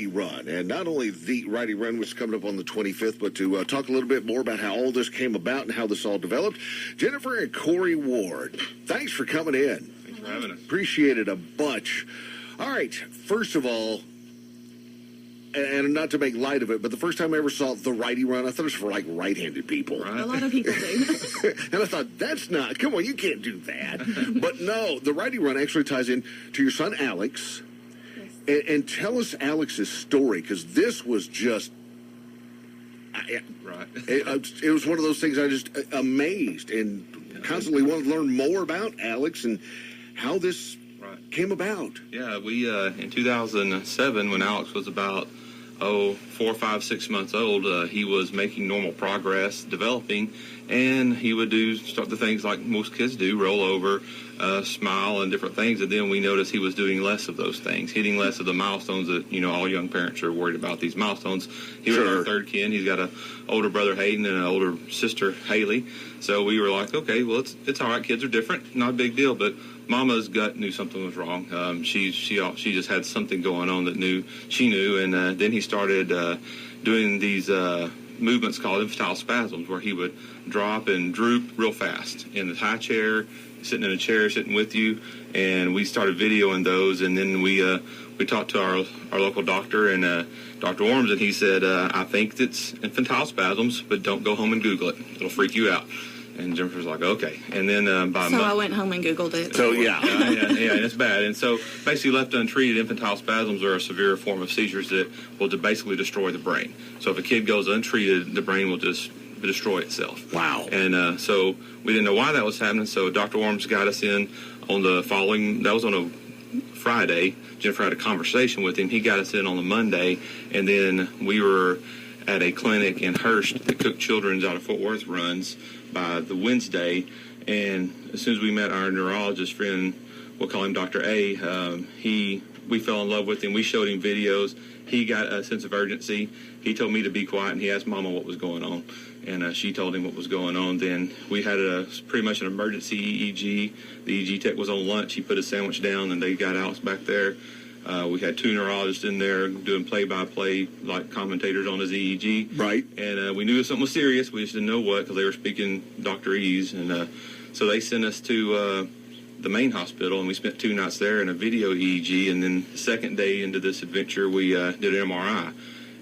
Run. And not only the Righty Run, which is coming up on the 25th, but to talk a little bit more about how all this came about and how this all developed, Jennifer and Corey Ward, thanks for coming in. Thanks for having us. Appreciate it a bunch. All right, first of all, and not to make light of it, but the first time I ever saw the Righty Run, I thought it was for, like, right-handed people. Right. A lot of people do. And I thought, that's not, come on, you can't do that. But no, the Righty Run actually ties in to your son, Alex. Yes. And tell us Alex's story, because this was just, Right. it was one of those things I just amazed and constantly wanted to learn more about Alex and how this came about. Yeah, we, in 2007, when Alex was about, 4, 5, 6 months old, he was making normal progress, developing, and he would start the things like most kids do, roll over, smile, and different things. And then we noticed he was doing less of those things, hitting less of the milestones that, all young parents are worried about, these milestones. He was our third kid. He's got an older brother, Hayden, and an older sister, Haley. So we were like, okay, well, it's all right. Kids are different. Not a big deal. But Mama's gut knew something was wrong. She just had something going on that she knew. And then he started doing these movements called infantile spasms, where he would drop and droop real fast in the high chair, sitting in a chair, sitting with you. And we started videoing those. And then we talked to our local doctor, and Dr. Orms, and he said, I think it's infantile spasms, but don't go home and Google it. It'll freak you out. And Jennifer was like, okay. And then I went home and Googled it. So, yeah, and it's bad. And so basically left untreated, infantile spasms are a severe form of seizures that will basically destroy the brain. So if a kid goes untreated, the brain will just destroy itself. Wow. And so we didn't know why that was happening. So Dr. Orms got us in on the following, that was on a Friday. Jennifer had a conversation with him. He got us in on the Monday. And then we were at a clinic in Hurst that Cook Children's out of Fort Worth runs by the Wednesday. And as soon as we met our neurologist friend, we'll call him Dr. A, we fell in love with him. We showed him videos. He got a sense of urgency. He told me to be quiet, and he asked Mama what was going on. And she told him what was going on. Then we had pretty much an emergency EEG. The EEG tech was on lunch. He put his sandwich down, and they got Alex back there. We had 2 neurologists in there doing play-by-play, like commentators on his EEG. Right. And we knew something was serious. We just didn't know what, because they were speaking Doctorese. And so they sent us to the main hospital, and we spent 2 nights there in a video EEG. And then the second day into this adventure, we did an MRI.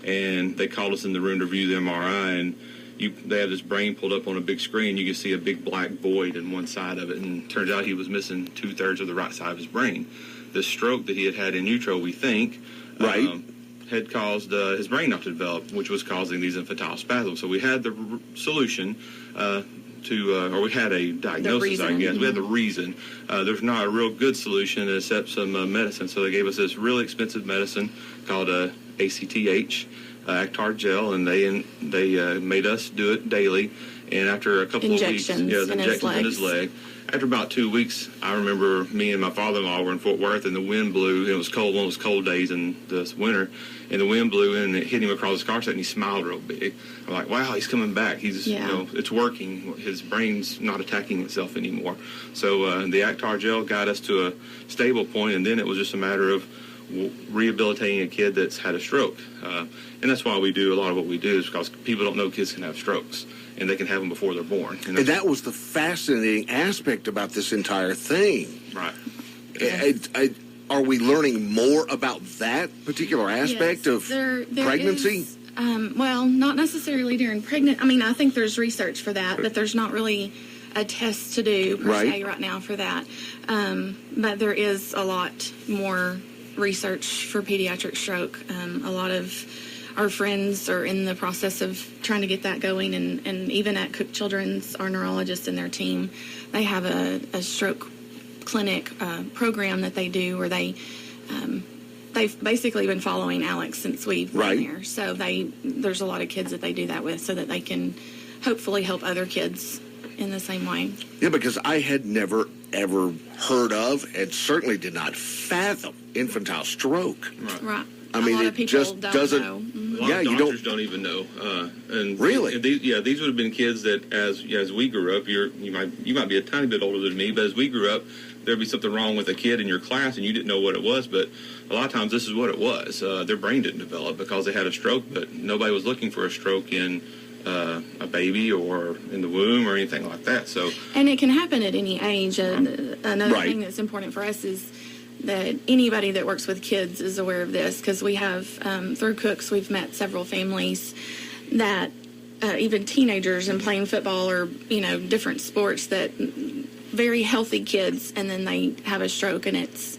And they called us in the room to view the MRI, and they had this brain pulled up on a big screen. You could see a big black void in one side of it, and it turns out he was missing 2/3 of the right side of his brain. The stroke that he had in utero, we think, had caused his brain not to develop, which was causing these infantile spasms. So we had the solution or we had a diagnosis, I guess. We had the reason. There's not a real good solution except some medicine. So they gave us this really expensive medicine called ACTH, Actar gel, and they made us do it daily. And after a couple of weeks, injections in his leg. After about 2 weeks, I remember me and my father-in-law were in Fort Worth, and the wind blew. It was cold, one of those cold days in this winter, and the wind blew in, and it hit him across his car set, and he smiled real big. I'm like, wow, he's coming back. He's, it's working. His brain's not attacking itself anymore. So the Actar gel got us to a stable point, and then it was just a matter of rehabilitating a kid that's had a stroke. And that's why we do a lot of what we do, is because people don't know kids can have strokes, and they can have them before they're born. And that was the fascinating aspect about this entire thing. Right. Are we learning more about that particular aspect of pregnancy? Well, not necessarily during pregnancy. I mean, I think there's research for that, but there's not really a test to do per se right now for that. But there is a lot more research for pediatric stroke. A lot of our friends are in the process of trying to get that going, and even at Cook Children's, our neurologists and their team, they have a stroke clinic program that they do where they've basically been following Alex since we've been here. So there's a lot of kids that they do that with, so that they can hopefully help other kids in the same way. Yeah, because I had never, ever heard of, and certainly did not fathom, infantile stroke. Right. I mean, it just doesn't. Know. A lot of doctors don't even know. And really? And these would have been kids that, as we grew up, you might be a tiny bit older than me, but as we grew up, there'd be something wrong with a kid in your class and you didn't know what it was, but a lot of times this is what it was. Their brain didn't develop because they had a stroke, but nobody was looking for a stroke in a baby or in the womb or anything like that. So, and it can happen at any age. Another thing that's important for us is that anybody that works with kids is aware of this, because we have, through Cooks, we've met several families that even teenagers and playing football or, different sports, that very healthy kids, and then they have a stroke, and it's,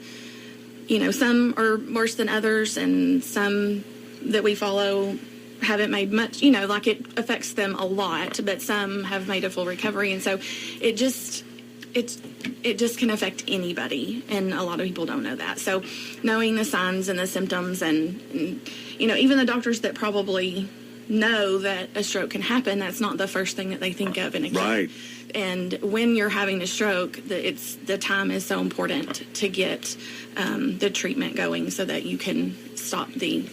some are worse than others, and some that we follow haven't made much, like it affects them a lot, but some have made a full recovery. And so it just can affect anybody, and a lot of people don't know that. So knowing the signs and the symptoms, and even the doctors that probably know that a stroke can happen, that's not the first thing that they think of in a kid. Right. And when you're having a stroke, the time is so important to get the treatment going so that you can stop the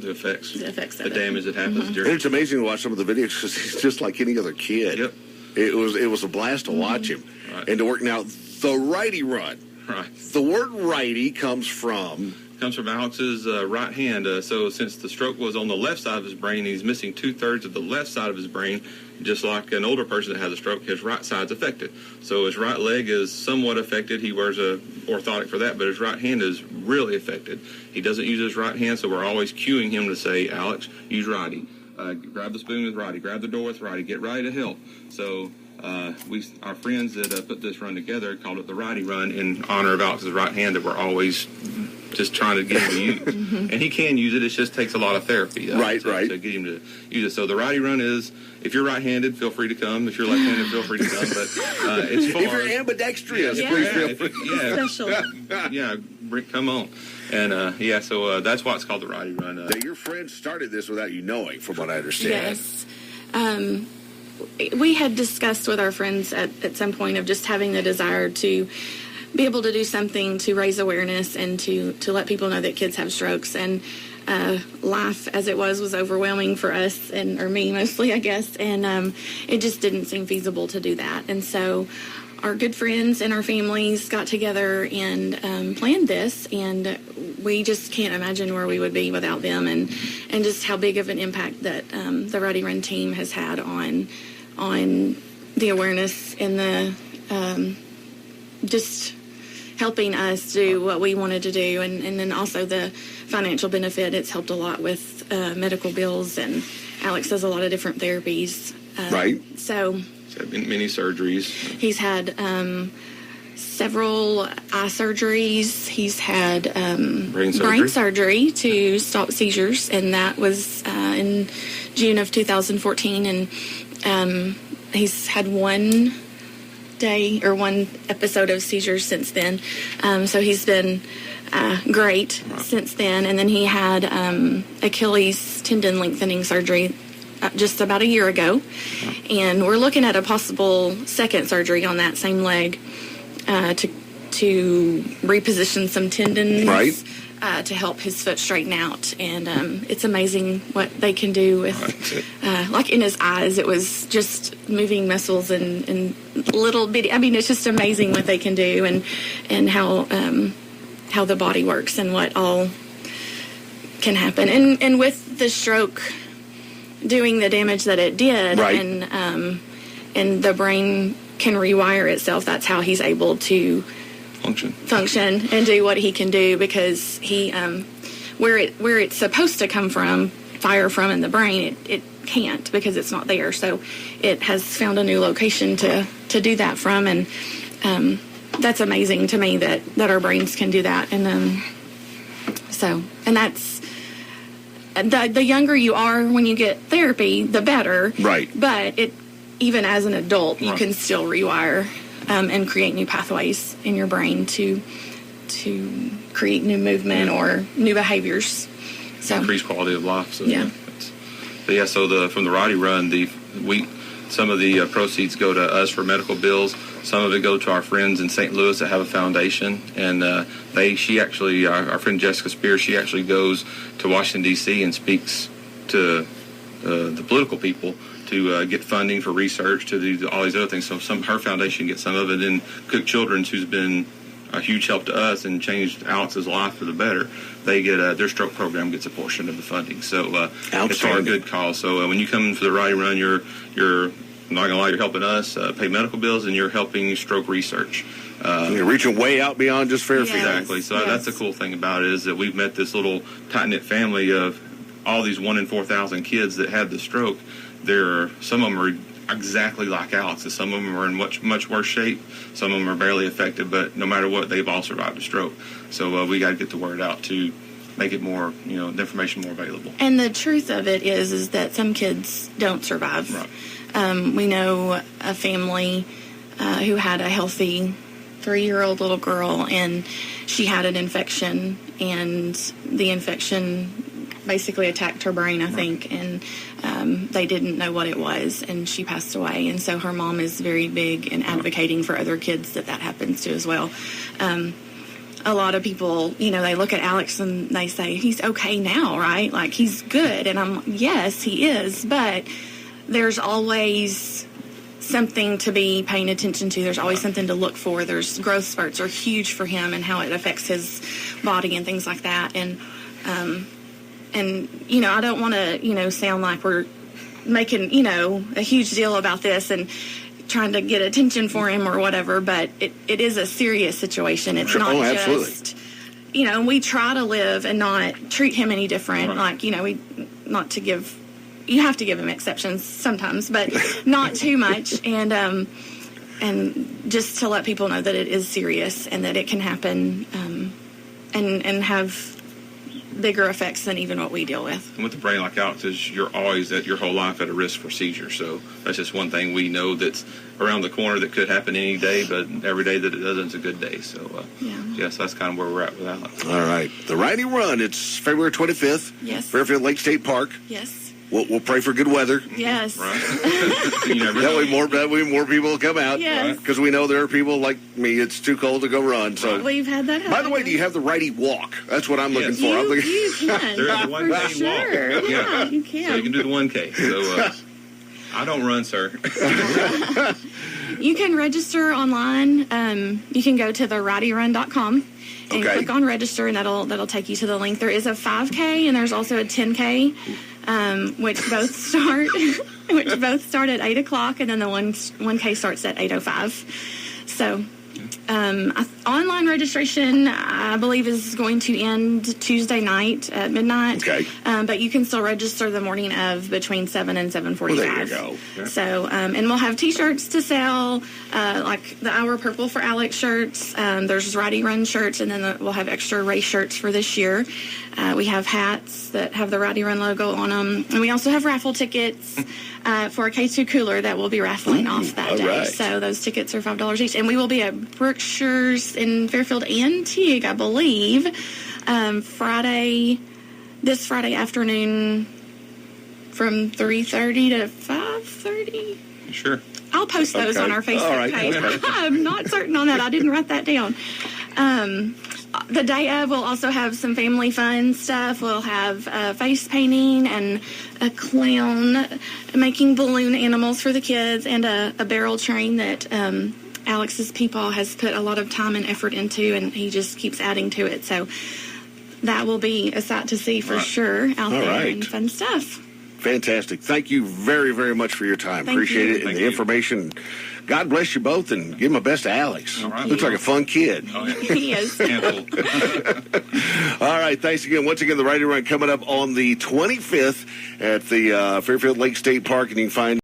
effects of the damage that happens And during. it's amazing to watch some of the videos because he's just like any other kid. Yep. It was a blast to watch him. Right. And to work now, the Righty Run. Right. The word righty comes from Alex's right hand. So since the stroke was on the left side of his brain, he's missing 2/3 of the left side of his brain. Just like an older person that has a stroke, his right side's affected. So his right leg is somewhat affected. He wears a orthotic for that, but his right hand is really affected. He doesn't use his right hand, so we're always cueing him to say, Alex, use righty. Grab the spoon with righty. Grab the door with righty. Get righty to help. So our friends that put this run together called it the Righty Run in honor of Alex's right hand, that we're always just trying to get him to use. And he can use it. It just takes a lot of therapy to get him to use it. So the Righty Run is, if you're right-handed, feel free to come. If you're left-handed, feel free to come. But it's far. If you're ambidextrous, please feel free. Special. Come on. And, so that's why it's called the Righty Run. Now, your friend started this without you knowing, from what I understand. Yes. We had discussed with our friends at some point of just having the desire to be able to do something to raise awareness and to let people know that kids have strokes. And life as it was overwhelming for us, or me mostly, I guess. And it just didn't seem feasible to do that. And so our good friends and our families got together and planned this, and we just can't imagine where we would be without them, and just how big of an impact that the Righty Run team has had on the awareness and the just helping us do what we wanted to do, and then also the financial benefit. It's helped a lot with medical bills, and Alex does a lot of different therapies. Right. So He's had many surgeries. He's had several eye surgeries. He's had brain surgery to stop seizures, and that was in June of 2014. And he's had one episode of seizures since then. So he's been great since then. And then he had Achilles tendon lengthening surgery just about a year ago, and we're looking at a possible second surgery on that same leg to reposition some tendons to help his foot straighten out. And it's amazing what they can do with like in his eyes, it was just moving muscles and little bitty, it's just amazing what they can do, and how the body works and what all can happen. And with the stroke doing the damage that it did, and the brain can rewire itself. That's how he's able to function and do what he can do, because he where it's supposed to come from, fire from in the brain, it can't, because it's not there. So it has found a new location to do that from, and that's amazing to me that our brains can do that. And and that's the younger you are when you get therapy, the better. Right. But even as an adult, you can still rewire and create new pathways in your brain to create new movement or new behaviors. So Increase quality of life. So so from the Righty Run, some of the proceeds go to us for medical bills. Some of it go to our friends in St. Louis that have a foundation, and our friend Jessica Spears, she actually goes to Washington D.C. and speaks to the political people to get funding for research, to do all these other things. So her foundation gets some of it, and Cook Children's, who's been a huge help to us and changed Alex's life for the better, they get their stroke program gets a portion of the funding. So it's for a good cause. So when you come for the Righty Run, you're I'm not gonna lie, you're helping us pay medical bills, and you're helping stroke research. You're reaching way out beyond just Fairfield. Exactly. So that's the cool thing about it, is that we've met this little tight-knit family of all these 1 in 4,000 kids that have the stroke. Some of them are exactly like Alex, and some of them are in much worse shape. Some of them are barely affected, but no matter what, they've all survived a stroke. So we got to get the word out to make it more, the information more available. And the truth of it is that some kids don't survive. Right. We know a family who had a healthy 3-year-old little girl, and she had an infection, and the infection basically attacked her brain, I think, and they didn't know what it was, and she passed away. And so her mom is very big in advocating for other kids that happens to as well. A lot of people, they look at Alex and they say, he's okay now, right? Like, he's good. And yes, he is, but there's always something to be paying attention to. There's always something to look for. There's growth spurts are huge for him and how it affects his body and things like that. And I don't want to, sound like we're making, a huge deal about this and trying to get attention for him or whatever, but it is a serious situation. It's not just, we try to live and not treat him any different. Like, you have to give him exceptions sometimes, but not too much. And just to let people know that it is serious and that it can happen and have bigger effects than even what we deal with. And with the brain like Alex's, you're always your whole life at a risk for seizure. So that's just one thing we know that's around the corner that could happen any day, but every day that it doesn't is a good day. So, yes, that's kind of where we're at with Alex. All right. The Righty Run, it's February 25th. Yes. Fairfield Lake State Park. Yes. We'll pray for good weather. Yes. Right. That way more people will come out. Yes. Because we know there are people like me, it's too cold to go run. So we've had that happen. By the way, do you have the Righty Walk? That's what I'm looking for. You can. There's a 1K for sure. walk. Yeah, you can. So you can do the 1K. So I don't run, sir. You can register online. You can go to the rightyrun.com and click on register, and that'll take you to the link. There is a 5K and there's also a 10K, which both start at 8 o'clock, and then the 1K starts at 8:05. So online registration, I believe, is going to end Tuesday night at midnight. Okay. But you can still register the morning of between 7 and 7:45. Well, there you go. Yeah. So, and we'll have T-shirts to sell, like the Our Purple for Alex shirts. There's Righty Run shirts, and then we'll have extra race shirts for this year. We have hats that have the Righty Run logo on them. And we also have raffle tickets for a K2 cooler that we'll be raffling off that day. Right. So those tickets are $5 each. And we will be at Brookshire's in Fairfield and Teague, I believe, this Friday afternoon from 3:30 to 5:30. Sure. I'll post those on our Facebook page. I'm not certain on that. I didn't write that down. The day of, we'll also have some family fun stuff. We'll have face painting and a clown making balloon animals for the kids, and a barrel train that Alex's peepaw has put a lot of time and effort into, and he just keeps adding to it. So that will be a sight to see for sure out there, and fun stuff. Fantastic. Thank you very, very much for your time. Appreciate it. And the information. God bless you both, and give my best to Alex. Looks like a fun kid. Oh, yeah. He is. All right. Thanks again. Once again, the Righty Run coming up on the 25th at the Fairfield Lake State Park, and you can find